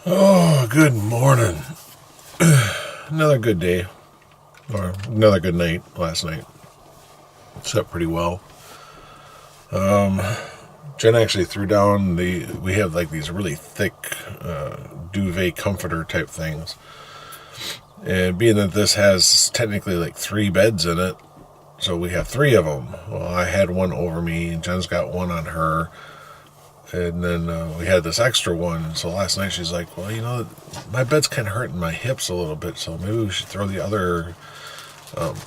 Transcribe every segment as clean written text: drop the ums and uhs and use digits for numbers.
Oh, good morning. Another good day, or another good night last night. Slept pretty well. Jen actually threw down we have like these really thick duvet comforter type things. And being that this has technically like 3 beds in it, so we have 3 of them. Well, I had one over me, and Jen's got one on her. And then we had this extra one. So last night she's like, well, my bed's kind of hurting my hips a little bit, so maybe we should throw the other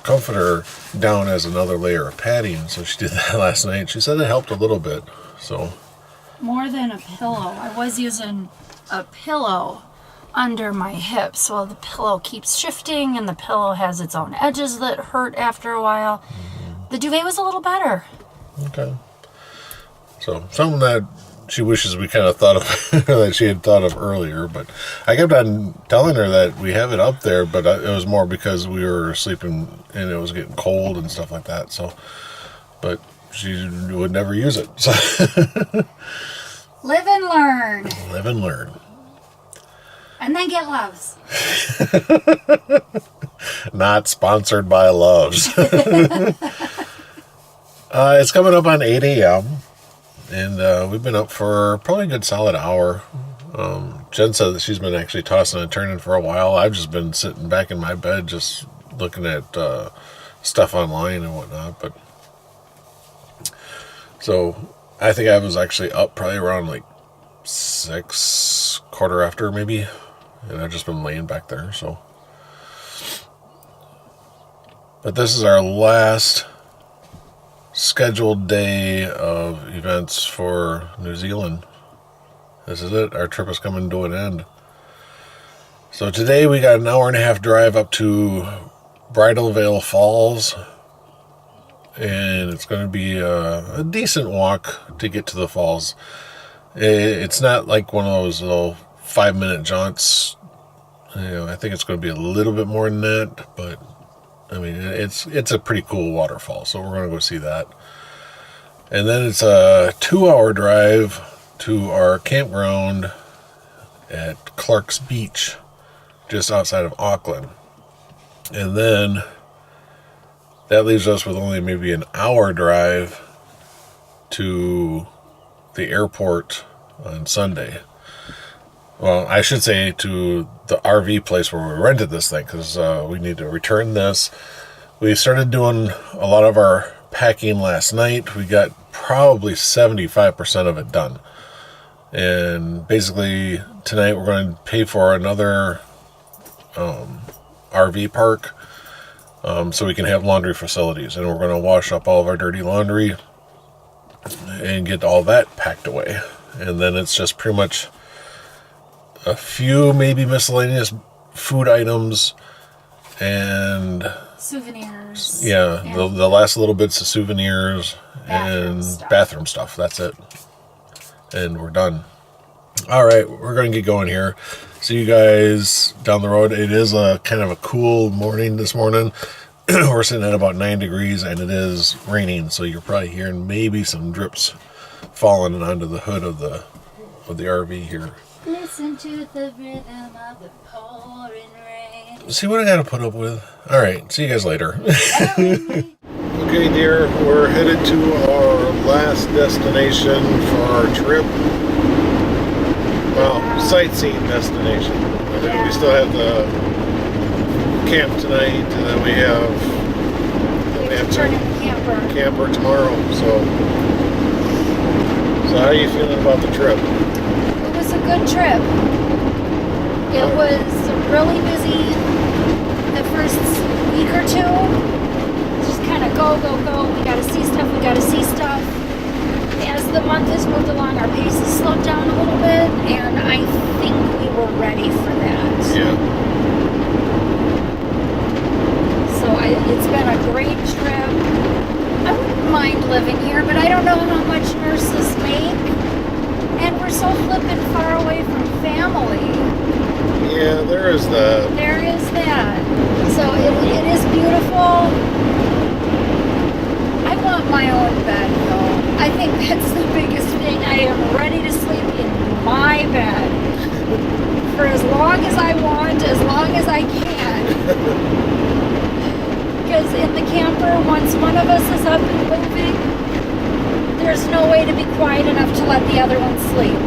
comforter down as another layer of padding. So she did that last night. She said it helped a little bit. So more than a pillow. I was using a pillow under my hips. Well, the pillow keeps shifting, and the pillow has its own edges that hurt after a while. Mm-hmm. The duvet was a little better. Okay. So something that she wishes we kind of thought of, that she had thought of earlier, but I kept on telling her that we have it up there, but it was more because we were sleeping and it was getting cold and stuff like that. So, but she would never use it. So live and learn. Live and learn. And then get Loves. Not sponsored by Loves. It's coming up on 8 a.m. And we've been up for probably a good solid hour. Jen said that she's been actually tossing and turning for a while. I've just been sitting back in my bed just looking at stuff online and whatnot. But so I think I was actually up probably around like 6, quarter after maybe. And I've just been laying back there. So, but this is our last scheduled day of events for New Zealand. This is it. Our trip is coming to an end. So today we got an hour and a half drive up to Bridal Veil Falls, and it's going to be a decent walk to get to the falls. It's not like one of those little 5-minute jaunts. I think it's going to be a little bit more than that, but I mean, it's a pretty cool waterfall, so we're going to go see that. And then it's a 2-hour drive to our campground at Clark's Beach, just outside of Auckland. And then that leaves us with only maybe an hour drive to the airport on Sunday. Well, I should say to the RV place where we rented this thing, because we need to return this. We started doing a lot of our packing last night. We got probably 75% of it done. And basically tonight we're going to pay for another RV park so we can have laundry facilities. And we're going to wash up all of our dirty laundry and get all that packed away. And then it's just pretty much a few maybe miscellaneous food items and souvenirs. Yeah, the last little bits of souvenirs and bathroom stuff. That's it. And we're done. All right, we're going to get going here. See you guys down the road. It is a kind of a cool morning this morning. We're sitting at about 9 degrees and it is raining, so you're probably hearing maybe some drips falling onto the hood of the RV here. Listen to the rhythm of the pouring rain. See what I got to put up with. All right, see you guys later. Okay, dear, we're headed to our last destination for our trip. Well, sightseeing destination. And then we still have the camp tonight, and then we have the camper tomorrow. So how are you feeling about the trip? It was a good trip. It was really busy the first week or two. Just kind of go. We got to see stuff. As the month has moved along, our pace has slowed down a little bit, and I think we were ready for that. Yeah. So it's been a great trip. I wouldn't mind living here, but I don't know how much nurses make. And we're so flippin' far away from family. Yeah, there is that. So it is beautiful. I want my own bed, though. I think that's the biggest thing. I am ready to sleep in my bed for as long as I want, as long as I can. Because in the camper, once one of us is up and moving, there's no way to be quiet enough to let the other one sleep.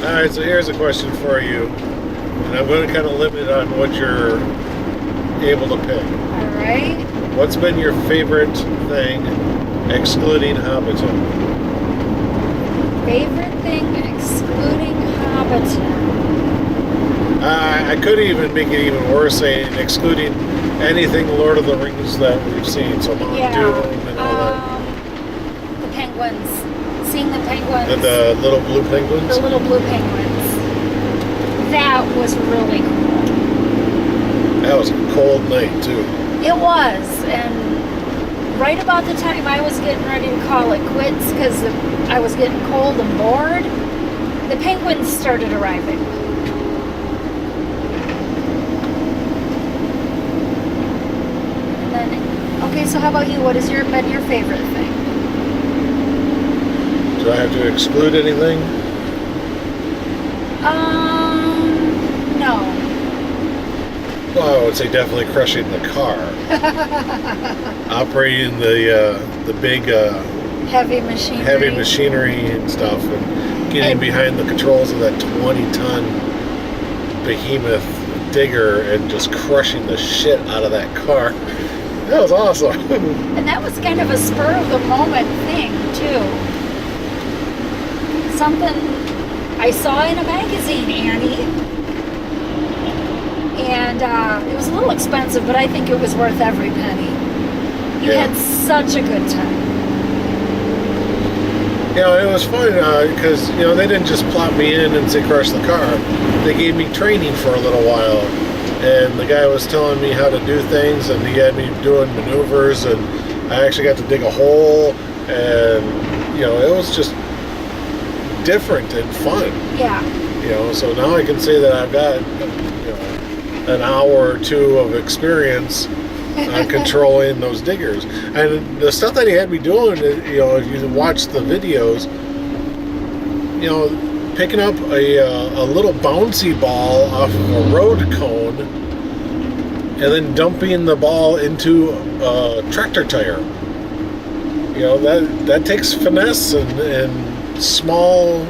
All right, so here's a question for you, and I'm going to kind of limit on what you're able to pick. All right. What's been your favorite thing, excluding Hobbiton? Favorite thing excluding Hobbiton. I could even make it even worse, saying excluding anything Lord of the Rings that we've seen. So Mount Doom and all that. The penguins. Seeing the penguins. The little blue penguins? The little blue penguins. That was really cool. That was a cold night, too. It was. And right about the time I was getting ready to call it quits because I was getting cold and bored, the penguins started arriving. And then, okay, so how about you? What has been your favorite thing? Do I have to exclude anything? No. Well, I would say definitely crushing the car. Operating the big Heavy machinery. heavy machinery and stuff, and getting behind the controls of that 20-ton behemoth digger and just crushing the shit out of that car. That was awesome. And that was kind of a spur of the moment thing, too. Something I saw in a magazine, Annie. And it was a little expensive, but I think it was worth every penny. You had such a good time. Yeah, it was fun because they didn't just plop me in and say crush the car. They gave me training for a little while, and the guy was telling me how to do things, and he had me doing maneuvers, and I actually got to dig a hole, and it was just different and fun. Yeah. So now I can say that I've got an hour or two of experience on controlling those diggers. And the stuff that he had me doing, if you watch the videos, picking up a little bouncy ball off of a road cone and then dumping the ball into a tractor tire. That takes finesse and small,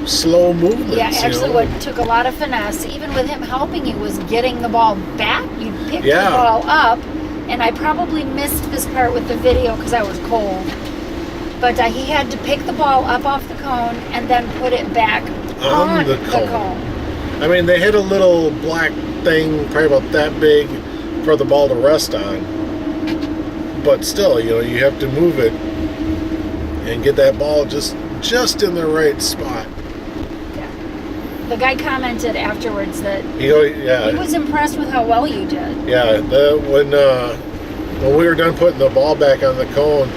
slow movements. Yeah, actually what took a lot of finesse, even with him helping you, was getting the ball back. You picked the ball up, and I probably missed this part with the video because I was cold. But he had to pick the ball up off the cone and then put it back on the cone. I mean, they had a little black thing, probably about that big, for the ball to rest on. But still, you have to move it and get that ball just in the right spot. The guy commented afterwards that he was impressed with how well you did. Yeah, when we were done putting the ball back on the cone,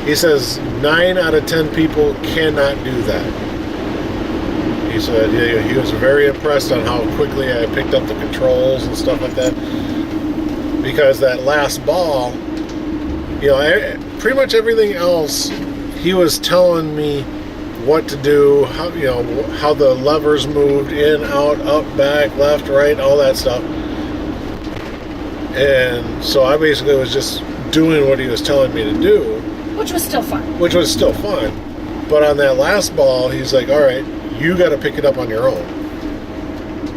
he says 9 out of 10 people cannot do that. He said he was very impressed on how quickly I picked up the controls and stuff like that. Because that last ball, pretty much everything else, he was telling me what to do, how the levers moved in, out, up, back, left, right, all that stuff. And so I basically was just doing what he was telling me to do. Which was still fun. But on that last ball, he's like, all right, you got to pick it up on your own.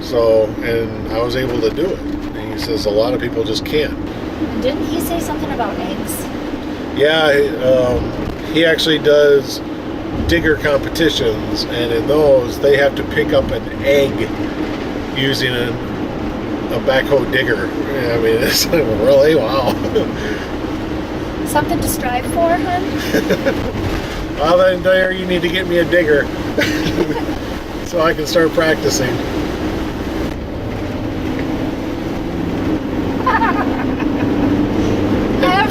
So, and I was able to do it. And he says a lot of people just can't. Didn't he say something about eggs? Yeah, he actually does digger competitions, and in those they have to pick up an egg using a backhoe digger. I mean, it's really wow. Something to strive for, hun? Well, then there you need to get me a digger so I can start practicing.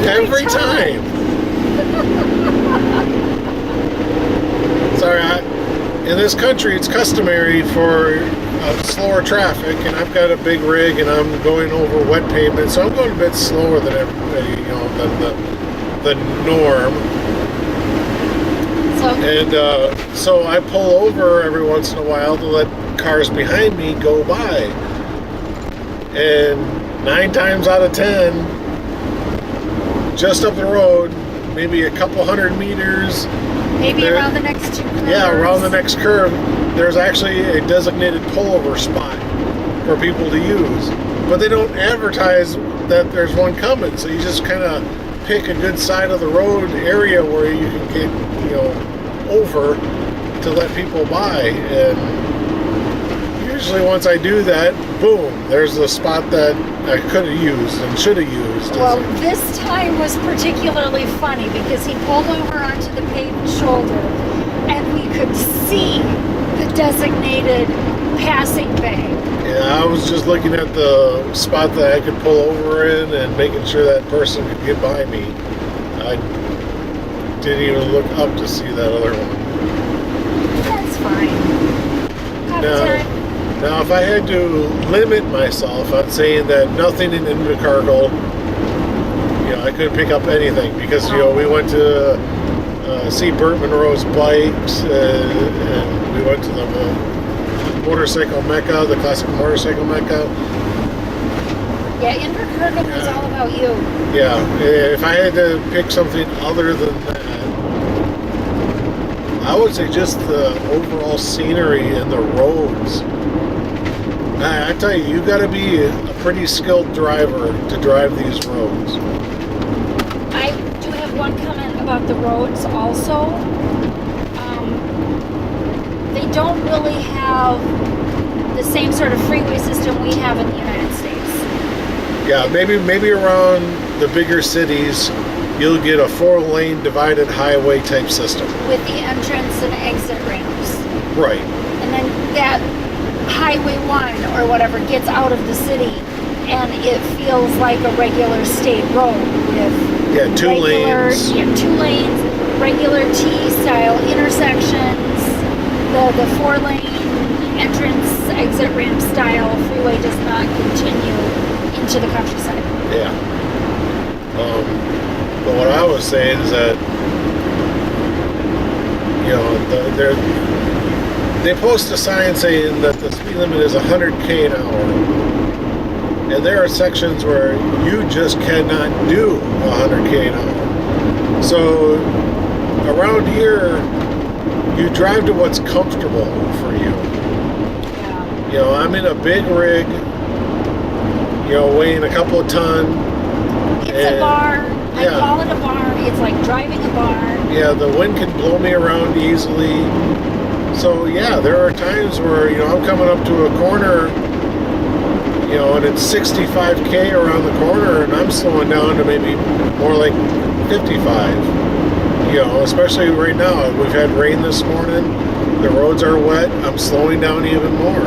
Every time. Sorry, in this country it's customary for slower traffic, and I've got a big rig and I'm going over wet pavement, so I'm going a bit slower than everybody, than the norm. So And so I pull over every once in a while to let cars behind me go by. And 9 times out of 10, just up the road, maybe a couple hundred meters. Maybe around the next 2 curves. Yeah, around the next curve, there's actually a designated pullover spot for people to use. But they don't advertise that there's one coming, so you just kind of pick a good side of the road area where you can get, over to let people by. And usually once I do that, boom, there's the spot that I could have used and should have used. Well, this time was particularly funny because he pulled over onto the paved shoulder and we could see the designated passing bay. Yeah, I was just looking at the spot that I could pull over in and making sure that person could get by me. I didn't even look up to see that other one. That's fine. Now, if I had to limit myself, I'd say that nothing in Invercargill, I couldn't pick up anything because, we went to see Burt Monroe's bikes and we went to the motorcycle mecca, the classic motorcycle mecca. Yeah, Invercargill was all about you. Yeah, if I had to pick something other than that, I would say just the overall scenery and the roads. I tell you, you got to be a pretty skilled driver to drive these roads. I do have one comment about the roads also. They don't really have the same sort of freeway system we have in the United States. Yeah, maybe around the bigger cities, you'll get a 4-lane divided highway type system. With the entrance and exit ramps. Right. And then that Highway 1 or whatever gets out of the city and it feels like a regular state road with 2 lanes. Yeah, 2 lanes, regular T-style intersections. The 4-lane entrance exit ramp style freeway does not continue into the countryside. Yeah. But what I was saying is that, they post a sign saying that the speed limit is 100k an hour. And there are sections where you just cannot do 100k an hour. So around here, you drive to what's comfortable for you. Yeah. I'm in a big rig, weighing a couple of ton. It's a bar. I call it a bar. It's like driving a bar. Yeah, the wind can blow me around easily. So there are times where, I'm coming up to a corner, and it's 65k around the corner and I'm slowing down to maybe more like 55. Especially right now. We've had rain this morning. The roads are wet. I'm slowing down even more,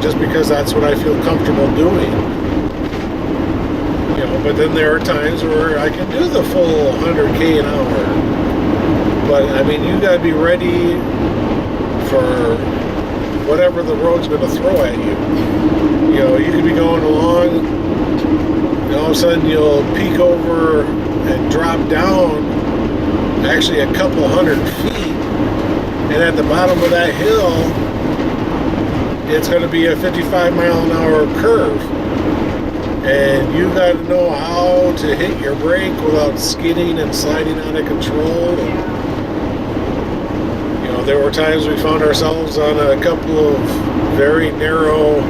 just because that's what I feel comfortable doing. But then there are times where I can do the full 100k an hour. But, you got to be ready for whatever the road's going to throw at you. You could be going along, and all of a sudden you'll peek over and drop down actually a couple hundred feet, and at the bottom of that hill, it's going to be a 55-mile-an-hour curve. And you got to know how to hit your brake without skidding and sliding out of control. There were times we found ourselves on a couple of very narrow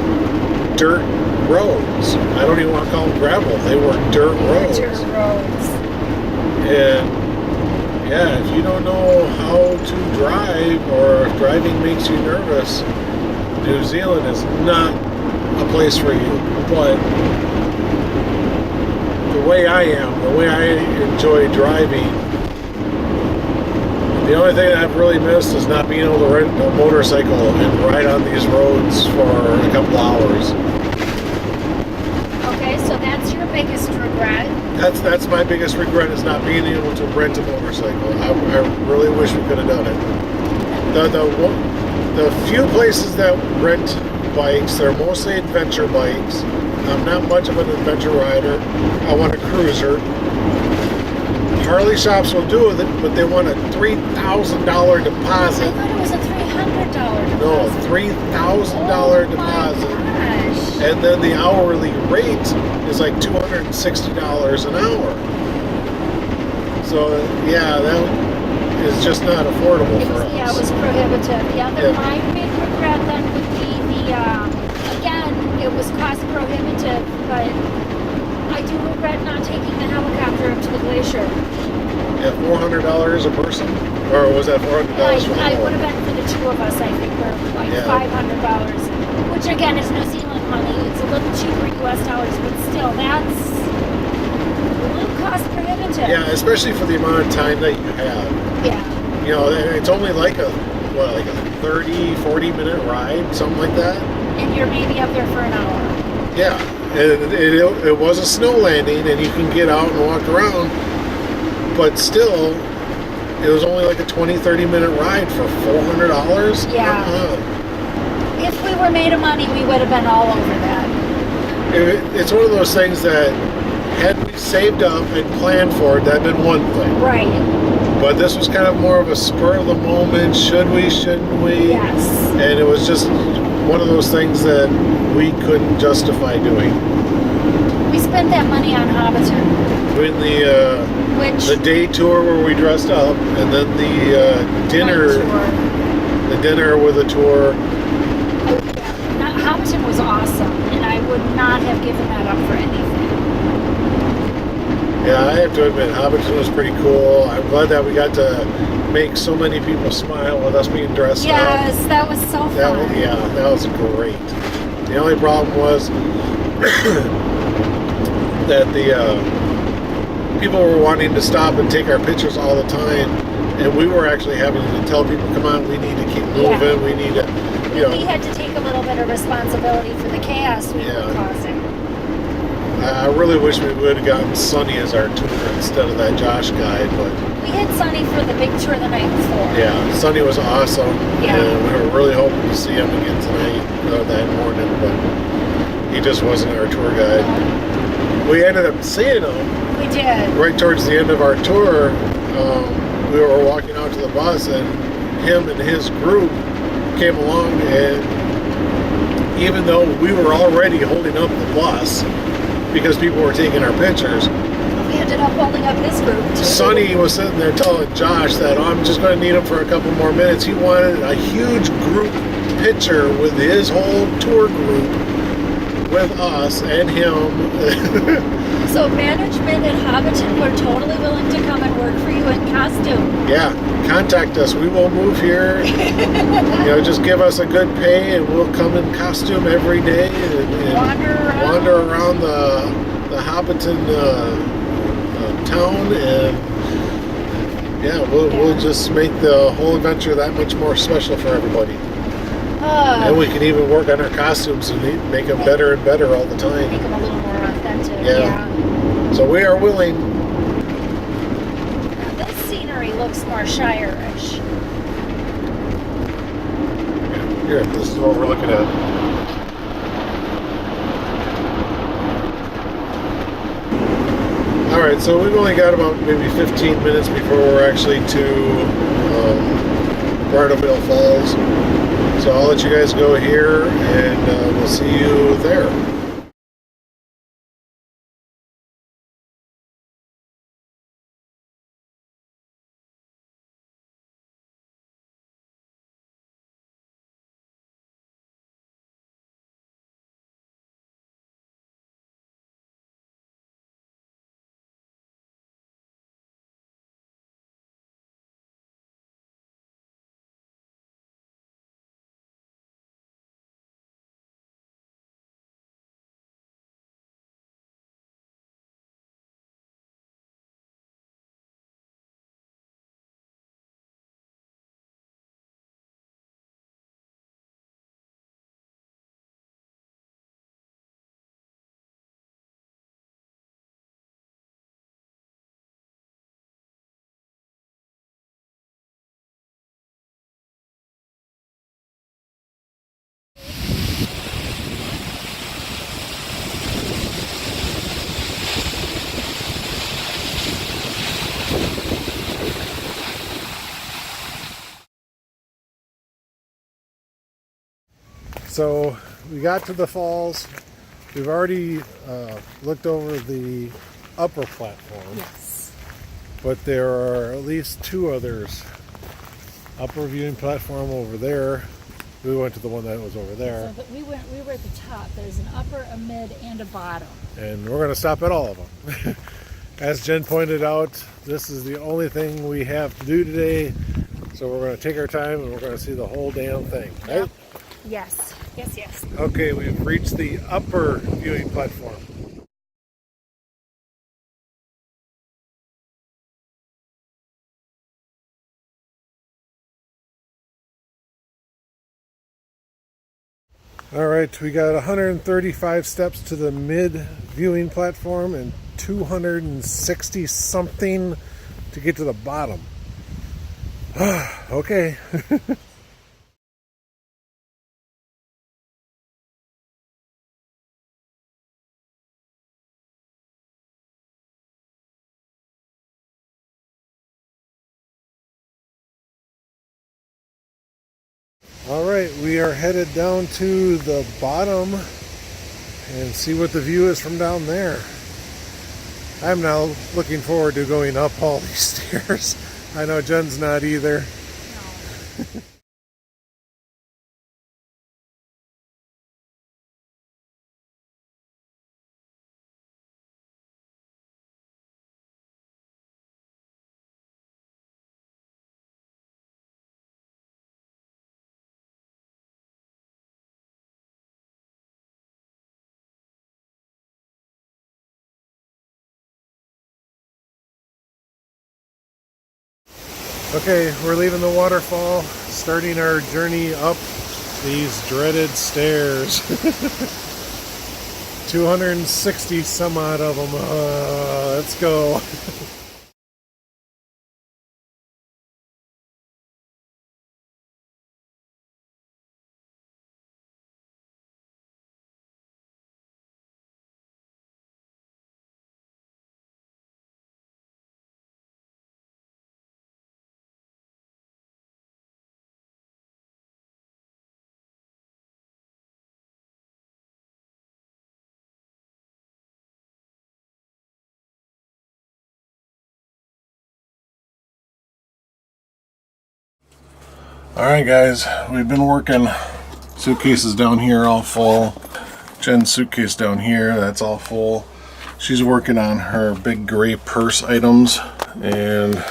dirt roads. I don't even want to call them gravel. They were dirt roads. Dirt roads. And if you don't know how to drive, or if driving makes you nervous, New Zealand is not a place for you. But the way I enjoy driving, the only thing that I've really missed is not being able to rent a motorcycle and ride on these roads for a couple hours. Okay, so that's your biggest regret. That's my biggest regret, is not being able to rent a motorcycle. I really wish we could have done it. The few places that rent bikes, they're mostly adventure bikes. I'm not much of an adventure rider. I want a cruiser. Harley shops will do it, but they want a $3,000 I deposit. thought it was a $300 deposit. No, $3,000 deposit. Gosh. And then the hourly rate is like $260 an hour. So yeah, that is just not affordable for us. Yeah, it was prohibitive. Yeah, my big regret then would be again, it was cost prohibitive, but I do regret not taking the helicopter up to the glacier. Yeah, $400 a person? Or was that $400 for the I whole? would have been for the two of us, I think, or like $500, which again is New Zealand money. It's a little cheaper US dollars, but still, that's a little cost prohibitive. Yeah, especially for the amount of time that you have. Yeah. You know, it's only like a 30, 40-minute ride, something like that. And you're maybe up there for an hour. Yeah, it was a snow landing, and you can get out and walk around, but still, it was only like a 20, 30-minute ride for $400. Yeah. If we were made of money, we would have been all over that. It's one of those things that, had we saved up and planned for it, that'd been one thing. Right. But this was kind of more of a spur of the moment. Should we? Shouldn't we? Yes. And it was just one of those things that we couldn't justify doing. We spent that money on Hobbiton. Doing Which the day tour where we dressed up, and then the dinner, the dinner with a tour. Hobbiton was awesome, and I would not have given that up for anything. Yeah, I have to admit, Hobbiton was pretty cool. I'm glad that we got to make so many people smile with us being dressed up. Yes, that was so fun. That was great. The only problem was that the people were wanting to stop and take our pictures all the time, and we were actually having to tell people, come on, we need to keep moving, we need to, We had to take a little bit of responsibility for the chaos we were causing. I really wish we would have gotten Sonny as our tour instead of that Josh guide, but we had Sonny for the big tour the night before. Yeah, Sonny was awesome, and we were really hoping to see him again tonight, or that morning, but he just wasn't our tour guide. We ended up seeing him. We did. Right towards the end of our tour, we were walking out to the bus, and him and his group came along, and even though we were already holding up the bus because people were taking our pictures, we ended up holding up his group too. Sonny was sitting there telling Josh that, I'm just going to need him for a couple more minutes. He wanted a huge group picture with his whole tour group, with us and him. So management at Hobbiton were totally willing to come and work for you in costume. Yeah, contact us. We will move here. Just give us a good pay, and we'll come in costume every day and wander around the Hobbiton town, and we'll just make the whole adventure that much more special for everybody. And we can even work on our costumes and make them better and better all the time. Make them a little more authentic. Yeah. So we are willing. Now this scenery looks more Shire-ish. Here, this is what we're looking at. All right, so we've only got about maybe 15 minutes before we're actually to Bridal Veil Falls. So I'll let you guys go here, and we'll see you there. so we got to the falls. We've already looked over the upper platform. Yes. But there are at least two others. Upper viewing platform over there. We went to the one that was over there. So we were at the top. There's an upper, a mid, and a bottom. And we're going to stop at all of them. As Jen pointed out, this is the only thing we have to do today. So we're going to take our time and we're going to see the whole damn thing, right? Yes. Yes, yes. Okay, we've reached the upper viewing platform. All right, we got 135 steps to the mid viewing platform and 260 something to get to the bottom. Okay. All right, we are headed down to the bottom and see what the view is from down there. I'm now looking forward to going up all these stairs. I know Jen's not either. No. Okay, we're leaving the waterfall, starting our journey up these dreaded stairs. 260 some odd of them. Let's go. Alright guys, we've been working. Suitcases down here all full. Jen's suitcase down here, that's all full. She's working on her big gray purse items, and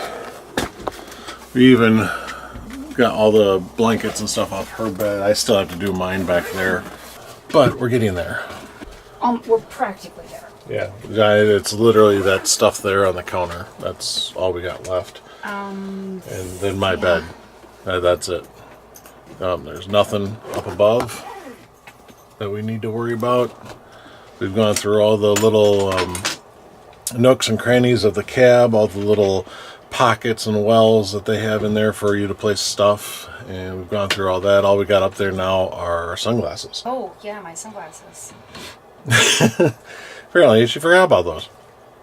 we even got all the blankets and stuff off her bed. I still have to do mine back there, but we're getting there. We're practically there. Yeah, it's literally that stuff there on the counter. That's all we got left. And then my bed. That's it. There's nothing up above that we need to worry about. We've gone through all the little nooks and crannies of the cab, all the little pockets and wells that they have in there for you to place stuff, and we've gone through all that. All we got up there now are our sunglasses. Oh, yeah, my sunglasses. Apparently, she forgot about those.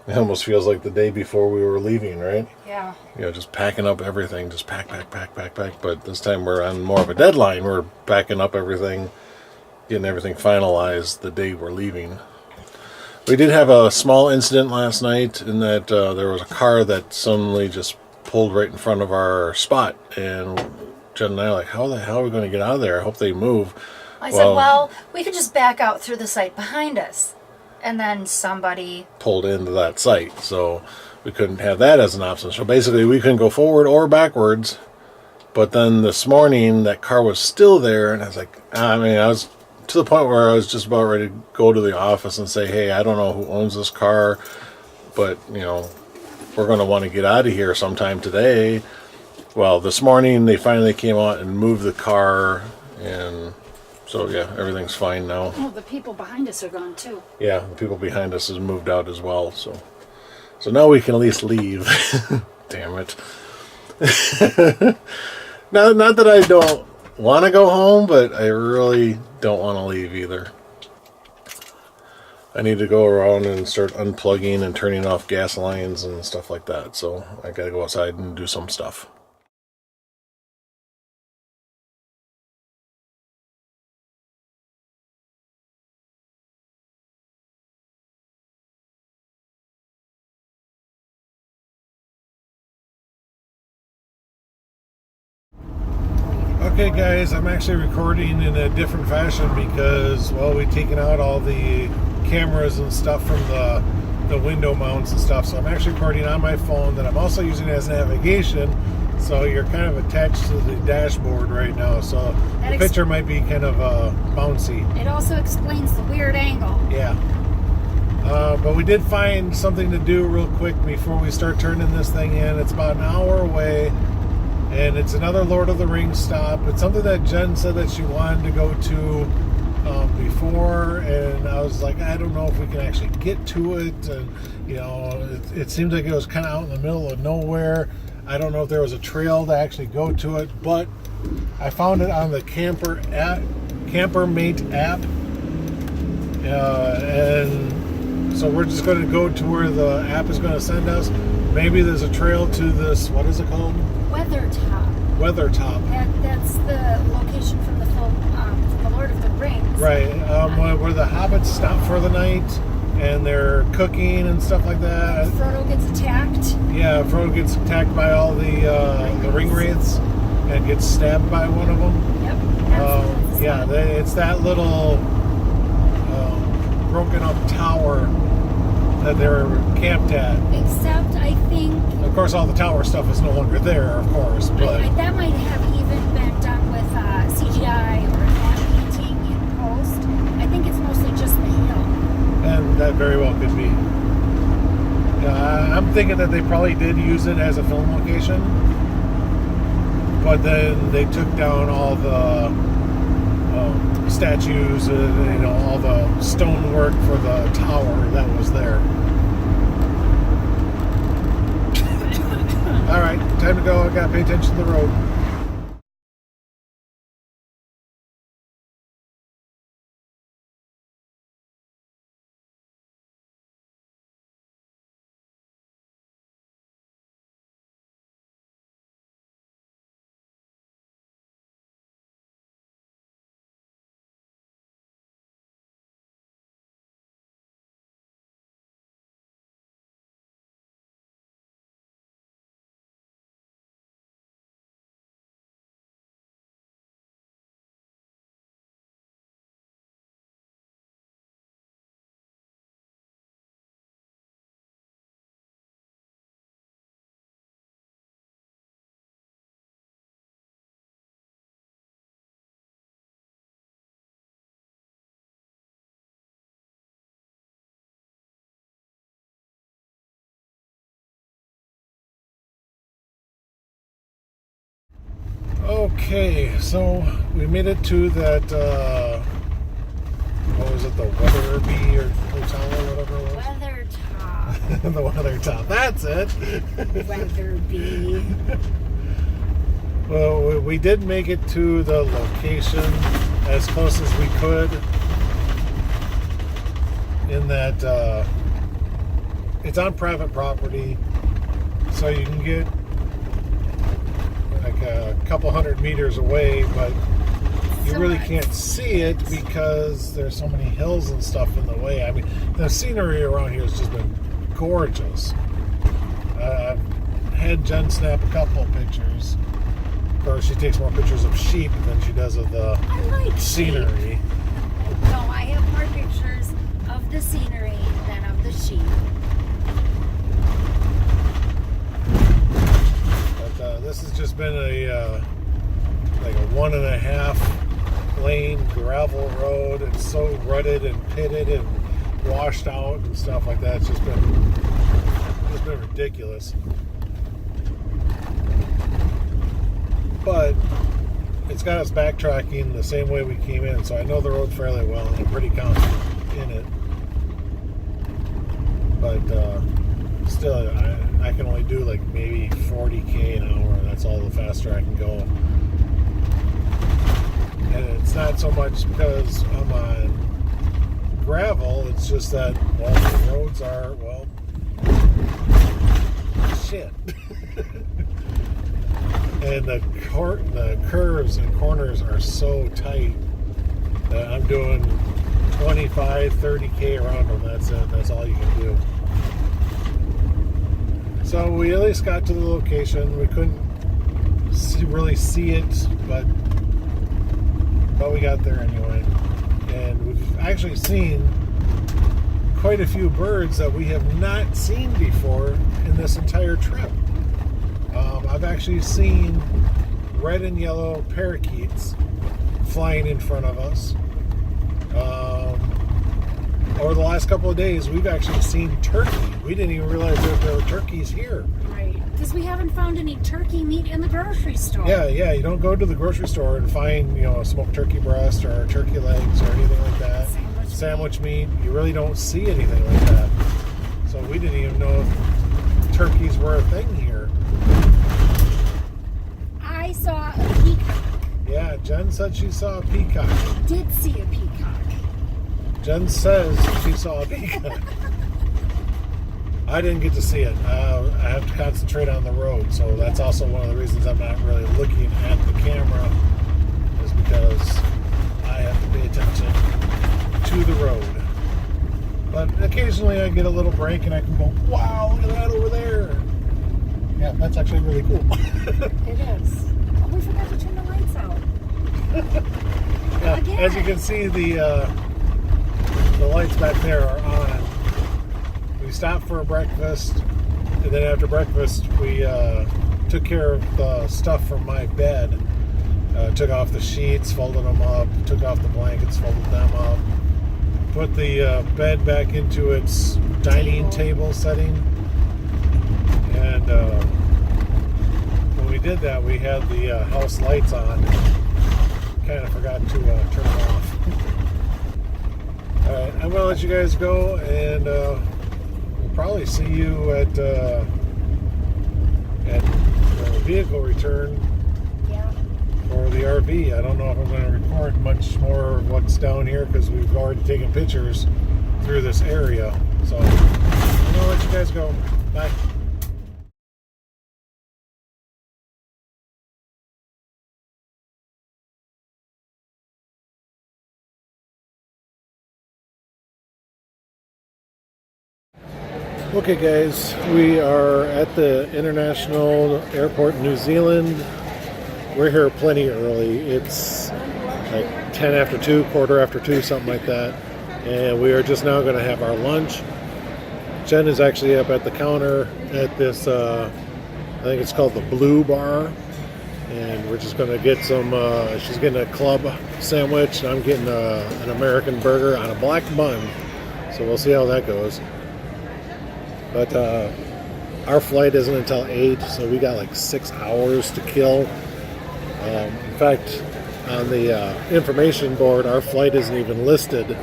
It almost feels like the day before we were leaving, right? Yeah. You know, just packing up everything, just pack. But this time we're on more of a deadline. We're packing up everything, getting everything finalized the day we're leaving. We did have a small incident last night in that there was a car that suddenly just pulled right in front of our spot. And Jen and I are like, how the hell are we going to get out of there? I hope they move. I said, well, we could just back out through the site behind us. And then somebody pulled into that site, so we couldn't have that as an option. So basically we couldn't go forward or backwards. But then this morning that car was still there, and I was like, I was to the point where I was just about ready to go to the office and say, hey, I don't know who owns this car, but we're going to want to get out of here sometime today. Well, this morning they finally came out and moved the car, and so yeah, everything's fine now. Oh, the people behind us are gone too. Yeah, the people behind us has moved out as well, so now we can at least leave. Damn it. Not that I don't want to go home, but I really don't want to leave either. I need to go around and start unplugging and turning off gas lines and stuff like that, so I gotta go outside and do some stuff. Okay guys, I'm actually recording in a different fashion because, well, we've taken out all the cameras and stuff from the window mounts and stuff. So I'm actually recording on my phone that I'm also using as navigation. So you're kind of attached to the dashboard right now. So the picture might be kind of bouncy. It also explains the weird angle. Yeah. But we did find something to do real quick before we start turning this thing in. It's about an hour away. And it's another Lord of the Rings stop. It's something that Jen said that she wanted to go to before, and I was like, I don't know if we can actually get to it. And you know, it seems like it was kind of out in the middle of nowhere. I don't know if there was a trail to actually go to it, but I found it on the Campermate app, and so we're just going to go to where the app is going to send us. Maybe there's a trail to this. What is it called? Weathertop. Weathertop. That's the location from the film, from the Lord of the Rings. Right. Where the hobbits stop for the night and they're cooking and stuff like that. Frodo gets attacked. Yeah, Frodo gets attacked by all the ring wraiths and gets stabbed by one of them. Yep. Yeah, it's that little broken up tower that they're camped at. Except I think, of course, all the tower stuff is no longer there, of course, but that might have even been done with CGI or hand painting in post. I think it's mostly just the hill. And that very well could be. I'm thinking that they probably did use it as a film location, but then they took down all the statues and all the stonework for the tower that was there. All right, time to go. I gotta pay attention to the road. Okay, so we made it to that, what was it, the Weatherby or Hotel or whatever it was? Weathertop. The Weathertop, that's it. Weatherby. Well, we did make it to the location as close as we could, in that it's on private property, so you can get like a couple hundred meters away, but you really can't see it because there's so many hills and stuff in the way. I mean, the scenery around here has just been gorgeous. I've had Jen snap a couple of pictures. Of course, she takes more pictures of sheep than she does of the scenery. No, I have more pictures of the scenery than of the sheep. But this has just been a like a 1.5 lane gravel road. It's so rutted and pitted and washed out and stuff like that. It's just been ridiculous. But it's got us backtracking the same way we came in, so I know the road fairly well and I'm pretty confident in it. But still, I can only do like maybe 40k an hour. That's all the faster I can go. And it's not so much because I'm on gravel, it's just that, well, the roads are, well, shit. And the curves and corners are so tight that I'm doing 25, 30k around them. That's it. That's all you can do. So we at least got to the location. We couldn't really see it, but but we got there anyway. And we've actually seen quite a few birds that we have not seen before in this entire trip. I've actually seen red and yellow parakeets flying in front of us. Over the last couple of days, we've actually seen turkey. We didn't even realize that there were turkeys here. Right, because we haven't found any turkey meat in the grocery store. Yeah, you don't go to the grocery store and find, a smoked turkey breast or turkey legs or anything like that. Sandwich meat. You really don't see anything like that. So we didn't even know if turkeys were a thing here. I saw a peacock. Yeah, Jen said she saw a peacock. I did see a peacock. Jen says she saw a peacock. I didn't get to see it. I have to concentrate on the road, so that's also one of the reasons I'm not really looking at the camera, is because I have to pay attention to the road. But occasionally I get a little break and I can go, wow, look at that over there. Yeah, that's actually really cool. It is. Oh, we forgot to turn the lights out. Yeah, Again. as you can see, the lights back there are on. We stopped for breakfast, and then after breakfast we took care of the stuff from my bed. Took off the sheets, folded them up, took off the blankets, folded them up, put the bed back into its dining table setting, and when we did that, we had the house lights on. Kind of forgot to turn them off. Alright, I'm going to let you guys go, and we'll probably see you at the vehicle return for the RV. I don't know if I'm going to record much more of what's down here because we've already taken pictures through this area. So I'm going to let you guys go. Bye. Okay guys, we are at the International Airport in New Zealand. We're here plenty early. It's like 10 after 2, quarter after 2, something like that. And we are just now going to have our lunch. Jen is actually up at the counter at this, I think it's called the Blue Bar. And we're just going to get some, she's getting a club sandwich, and I'm getting an American burger on a black bun. So we'll see how that goes. But our flight isn't until 8, so we got like 6 hours to kill. In fact, on the information board, our flight isn't even listed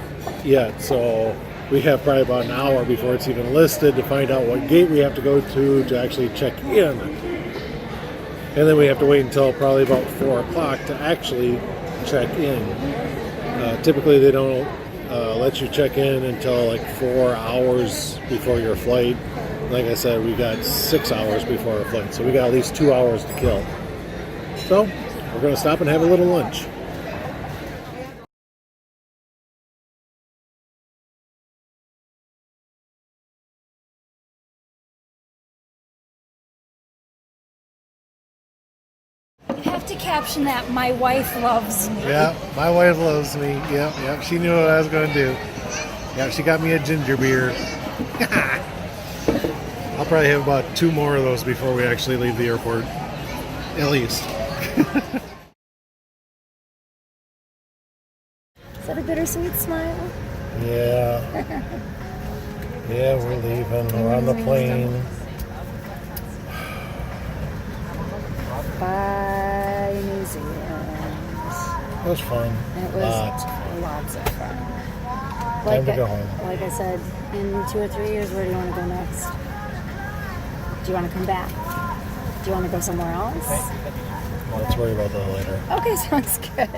yet, so we have probably about an hour before it's even listed to find out what gate we have to go to actually check in. And then we have to wait until probably about 4 o'clock to actually check in. Typically they don't let you check in until like 4 hours before your flight. Like I said, we got 6 hours before our flight, so we got at least 2 hours to kill. So we're going to stop and have a little lunch. You have to caption that, my wife loves me. Yeah, my wife loves me. Yep. She knew what I was going to do. Yeah, she got me a ginger beer. I'll probably have about 2 more of those before we actually leave the airport. At least. Is that a bittersweet smile? Yeah. Yeah, we're leaving. We're on the plane. Bye, New Zealand. It was fun. It was lots of fun. Time to go home. Like I said, in 2 or 3 years, where do you want to go next? Do you want to come back? Do you want to go somewhere else? Let's worry about that later. Okay, sounds good.